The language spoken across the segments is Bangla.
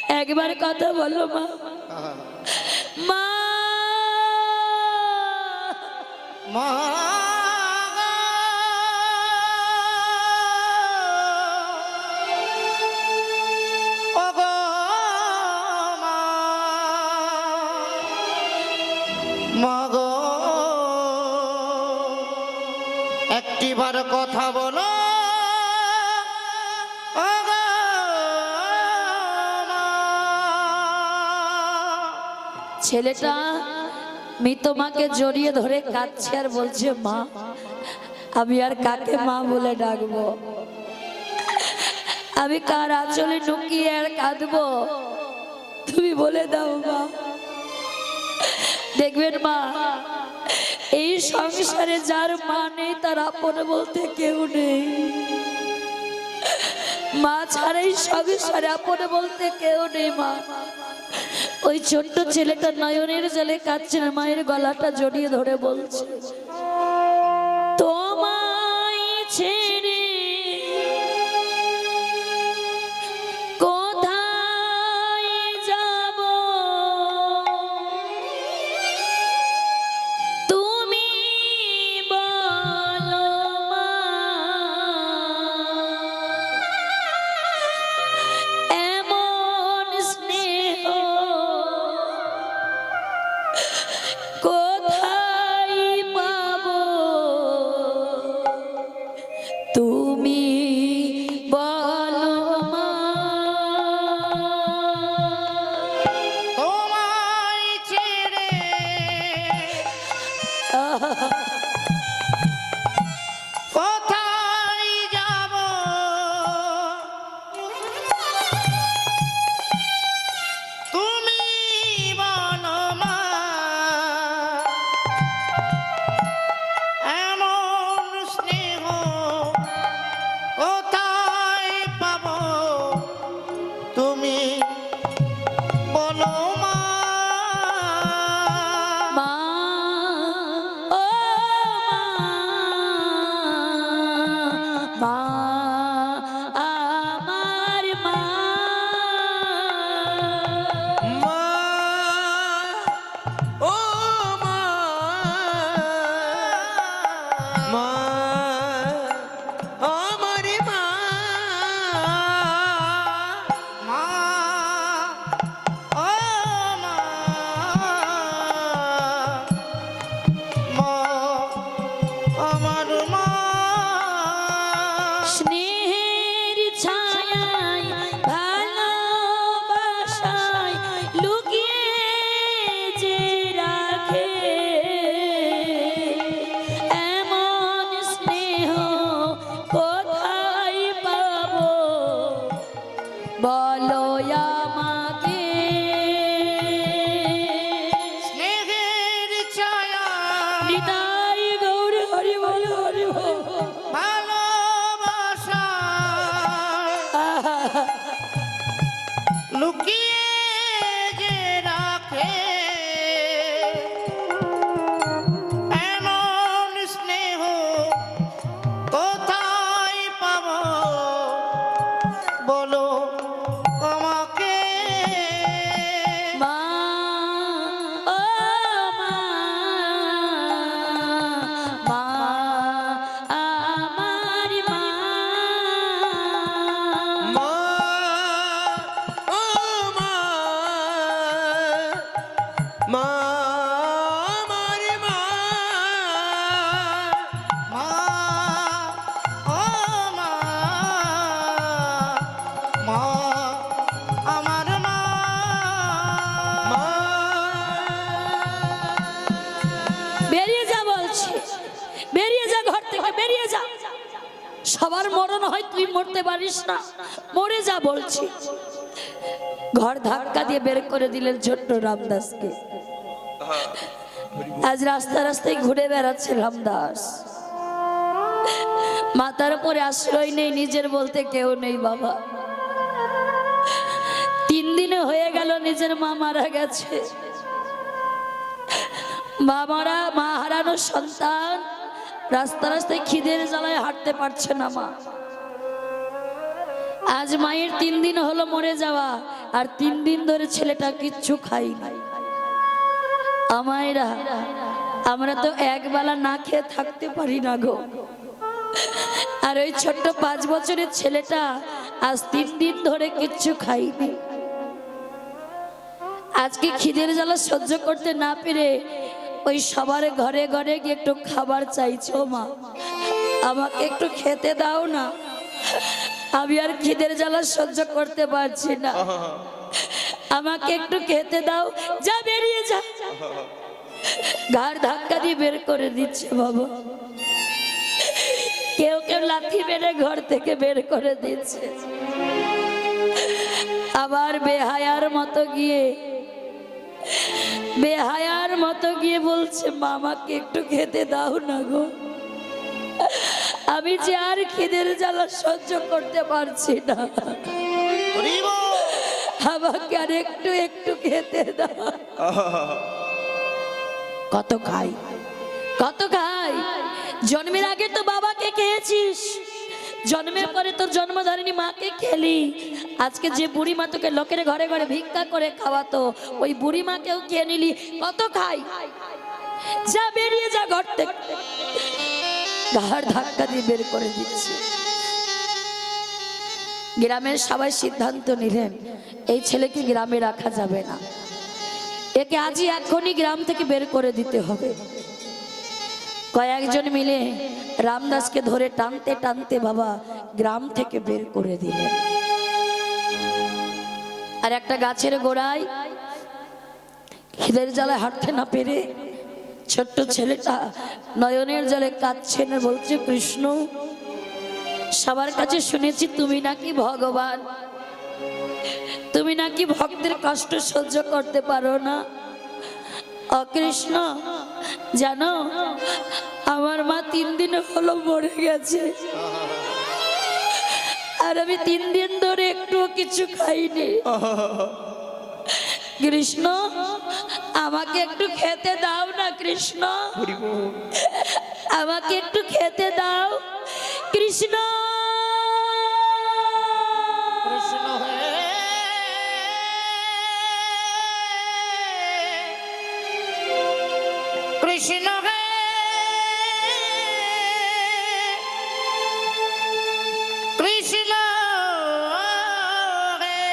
একবার কথা বলো মা। মা মা ওগো মা, মা গো একটিবার কথা বলো ওগো মা। ছেলেটা মৃত মাকে জড়িয়ে ধরে কাঁদছে আর বলছে, মা আমি আর কাকে মা বলে ডাকবো? আমি কার আঁচলে নুকিয়ে আর কাঁদবো? তুমি বলে দাও মা। দেখবেন মা, এই সংসারে যার মা নেই তার আপন বলতে কেউ নেই। মা ছাড়া এই সংসারে আপন বলতে কেউ নেই মা। ওই ছোট্ট ছেলেটা নয়নের জলে কাঁদছে, মায়ের গলাটা জড়িয়ে ধরে বলছে, তোমায় ছেড়ে কোথায় যাব, তুমি বলো মা। এমন স্নেহ কোথায় পাবো, তুমি বলো মা। তোমায় ছেড়ে কোথায় যাব, তুমি বলো মা। এমন স্নেহ কোথায় পাবো, তুমি বলো মা। মা ও মা, মা আমার মা। মা ও মা, মা আমার মা, মা ও মা, মা আমার মা। স্নেহের ছায়ায় ভালোবাসায় লুকিয়ে যে রাখে, এমন স্নেহ কোথায় পাবো, বলো আমাকে। স্নেহের ছায়া নিতাই গৌর হরি বল হরি বল। ভালোবাসা লুকিয়ে যে রাখে, এমন স্নেহ কোথায় পাবো, বলো আমাকে। মা ও মা, মা আমার মা। মা ও মা, মা আমার মা, মা ও মা, মা আমার মা, মা। বেরিয়ে যা বলছি, বেরিয়ে যা ঘর থেকে, বেরিয়ে যা। সবার মরণ হয়, তুই মরতে পারিস না, মরে যা বলছি। ঘর ধাক্কা দিয়ে বের করে দিলেন ছোট্ট রামদাসকে। আজ রাস্তা রাস্তায় ঘুরে বেড়াচ্ছে রামদাস। মাথার উপরে আশ্রয় নেই, নিজের বলতে কেউ নেই বাবা। 3 দিনে হয়ে গেল নিজের মা মারা গেছে। মা হারানো সন্তান রাস্তা রাস্তায় খিদের জ্বালায় হাঁটতে পারছে না মা। আজ মায়ের 3 দিন হলো মরে যাওয়া, আর 3 দিন ধরে ছেলেটা কিচ্ছু খাইনি। আমায়রা, আমরা তো একবেলা না খেয়ে থাকতে পারি না গো। আর ওই ছোট্ট 5 বছরের ছেলেটা আজ 3 দিন ধরে কিচ্ছু খাইনি। আজকে খিদের জ্বালা সহ্য করতে না পেরে ওই সবার ঘরে ঘরে গিয়ে একটু খাবার চাইছো। মা, আমাকে একটু খেতে দাও না, আমি আর খিদের জ্বালা সহ্য করতে পারছি না, আমাকে একটু খেতে দাও। যা, বেরিয়ে যা। ঘাড় ধাক্কা দিয়ে বের করে দিচ্ছে বাবা। কেউ কেউ লাথি মেরে ঘর থেকে বের করে দিচ্ছে। আবার বেহায়ার মতো গিয়ে বলছে, মামাকে একটু খেতে দাও না গো, আমি যে আর খিদের জ্বালা সহ্য করতে পারছি না, আমাকে আর একটু একটু খেতে দাও। কত খাই, কত খাই। জন্মের আগে তো বাবাকে খেয়েছিস, জন্মের পরে তোর জন্মধারিণী মাকে খেলি। আজকে যে বুড়ি মা তোকে লোকের ঘরে ঘরে ভিক্ষা করে খাওয়াতো, ওই বুড়ি মাকেও খেয়ে নিলি। কত খাই। যা, বেরিয়ে যা ঘর থেকে। ঘাড় ধাক্কা দিয়ে বের করে দিচ্ছে। গ্রামের সবাই সিদ্ধান্ত নিলেন, এই ছেলেকে গ্রামে রাখা যাবে না, একে আজই এখনই গ্রাম থেকে বের করে দিতে হবে। কয়েকজন মিলে রামদাসকে ধরে টানতে টানতে বাবা গ্রাম থেকে বের করে দিলেন। আর একটা গাছের গোড়ায় খিদের জ্বালায় হাঁটতে না পেরে ছোট্ট ছেলেটা নয়নের জলে কাঁদছে, না বলছে, কৃষ্ণ, সবার কাছে শুনেছি তুমি নাকি ভগবান, তুমি নাকি ভক্তের কষ্ট সহ্য করতে পারো না। অকৃষ্ণ, জানো আমার মা 3 দিন হলো মরে গেছে, আর আমি 3 দিন ধরে একটুও কিছু খাইনি। কৃষ্ণ, আমাকে একটু খেতে দাও না কৃষ্ণ, আমাকে একটু খেতে দাও কৃষ্ণ। কৃষ্ণ হে, কৃষ্ণ হে,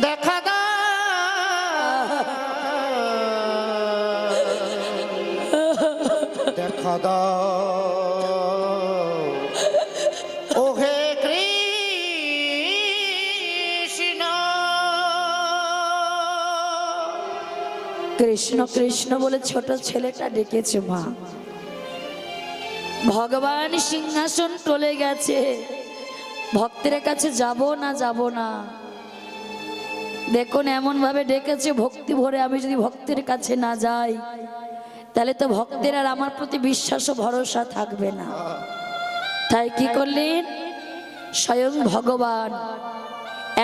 দেখা দাও, দেখা দাও, ও হে কৃষ্ণ। কৃষ্ণ কৃষ্ণ বলে ছোট ছেলেটা ডেকেছে। মা, ভগবান সিংহাসন টলে গেছে, ভক্তের কাছে যাব না, যাব না। দেখুন এমন ভাবে ডেকেছে ভক্তি ভরে, আমি যদি ভক্তের কাছে না যাই তাহলে তো ভক্তের আর আমার প্রতি বিশ্বাস ও ভরসা থাকবে না। তাই কি করলেন, স্বয়ং ভগবান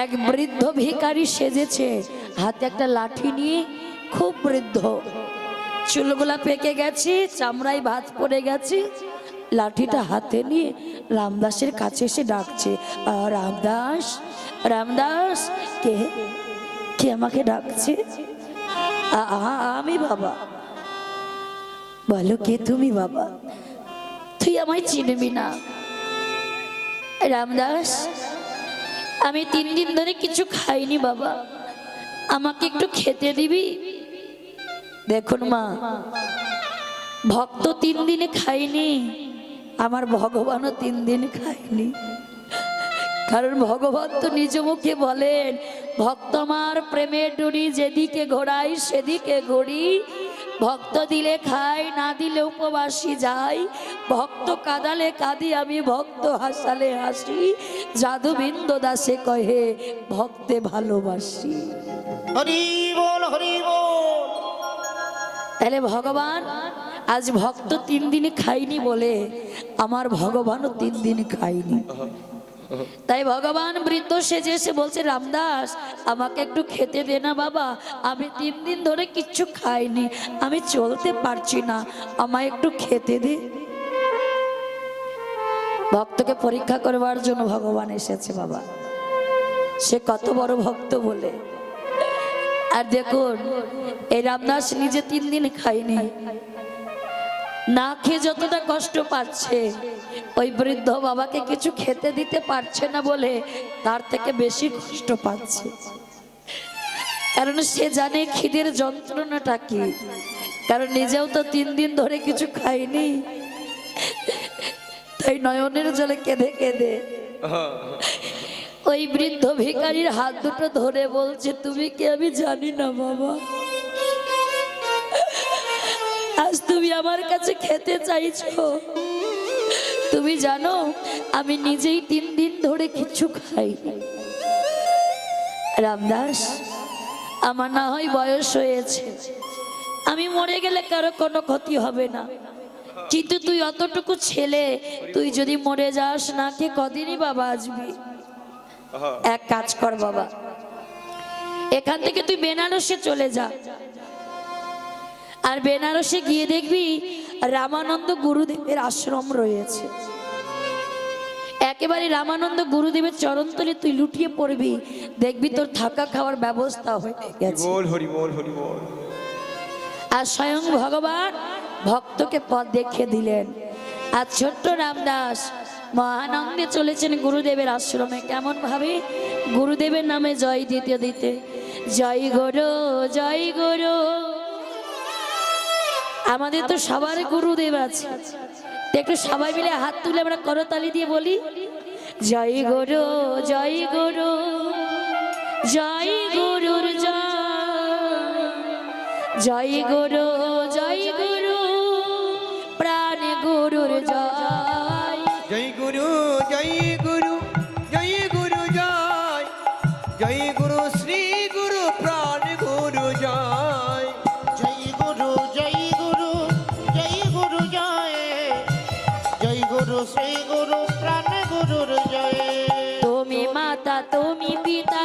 এক বৃদ্ধ ভিখারি সেজেছে, হাতে একটা লাঠি নিয়ে, খুব বৃদ্ধ, চুলগুলা পেকে গেছে, চামড়ায় ভাঁজ পড়ে গেছে, লাঠিটা হাতে নিয়ে রামদাসের কাছে এসে ডাকছে, রামদাস, রামদাস। কে কে আমাকে ডাকছে? আমি বাবা। বলো, কে তুমি বাবা? তুই আমায় চিনবি না। রামদাস, আমি 3 দিন ধরে কিছু খাইনি বাবা, আমাকে একটু খেতে দিবি? দেখুন মা, ভক্ত 3 দিনে খাইনি, আমার ভগবানও 3 দিন খাইনি। কারণ ভগবান তো নিজ মুখে বলেন, ভক্ত আমার প্রেমের ডুরি যেদিকে ঘোরাই সেদিকে ঘুরি, ভক্ত দিলে খাই, না দিলে উপবাসী যাই, ভক্ত কাঁদালে কাঁদি আমি, ভক্ত হাসালে হাসি, যাদুবিন্দ দাসে কহে ভক্তে ভালোবাসি। হরি বল, হরি বল। তাহলে ভগবান আজ ভক্ত 3 দিনে খাইনি বলে আমার ভগবানও 3 দিন খাইনি। তাই ভগবান বৃদ্ধ সেজে এসে বলছে, রামদাস, আমাকে একটু খেতে দে না বাবা, আমি 3 দিন ধরে কিচ্ছু খাইনি, আমি চলতে পারছি না, আমায় একটু খেতে দে। ভক্তকে পরীক্ষা করবার জন্য ভগবান এসেছে বাবা। সে কত বড় ভক্ত বলে। আর দেখুন এই রামদাস নিজে 3 দিন খায়নি, না খেয়ে যতটা কষ্ট পাচ্ছে ওই বৃদ্ধ বাবাকে কিছু খেতে দিতে পারছে না বলে তার থেকে বেশি কষ্ট পাচ্ছে। কারণ সে জানে খিদের যন্ত্রণাটা কি, কারণ নিজেও তো 3 দিন ধরে কিছু খায়নি। তাই নয়নের জলে কেঁদে কেঁদে ওই বৃদ্ধ ভিখারির হাত দুটো ধরে বলছে, তুমি কি আমি জানি না বাবা, আজ তুমি আমার কাছে খেতে চাইছো। তুমি জানো আমি নিজেই 3 দিন ধরে কিছু খাইনি। রামদাস, আমার না হয় বয়স হয়েছে, আমি মরে গেলে কারো কোনো ক্ষতি হবে না, কিন্তু তুই অতটুকু ছেলে, তুই যদি মরে যাস না কে কদিনই বাবা আসবি। এক কাজ কর বাবা, এখান থেকে তুই বেনারসে চলে যা, আর বেনারসে গিয়ে দেখবি রামানন্দ গুরুদেবের আশ্রম রয়েছে। একেবারে রামানন্দ গুরুদেবের চরণতলে তুই লুটিয়ে পড়বি, দেখবি তোর থাকা খাওয়ার ব্যবস্থা হয়ে গেছে। হরি বল হরি বল। আর স্বয়ং ভগবান ভক্তকে পথ দেখিয়ে দিলেন। আর ছোট্ট রামদাস মহানন্দে চলেছেন গুরুদেবের আশ্রমে। কেমন ভাবে? গুরুদেবের নামে জয় দিতে দিতে, জয় গুরু জয় গুরু। আমাদের তো সবার গুরুদেব আছে, একটু সবাই মিলে হাত তুলে আমরা করতালি দিয়ে বলি, জয় গুরু জয় গুরু জয় গুরুর জয়, জয় গুরু জয় গুরু প্রাণ গুরুর জয়। জয় গুরু জয় গুরু জয় গুরু জয়, জয় গুরু শ্রী গুরু প্রাণ গুরু জয়। জয় গুরু জয় গুরু জয় গুরু জয়, জয় গুরু শ্রী গুরু প্রাণ গুরুর জয়। তুমি মাতা তুমি পিতা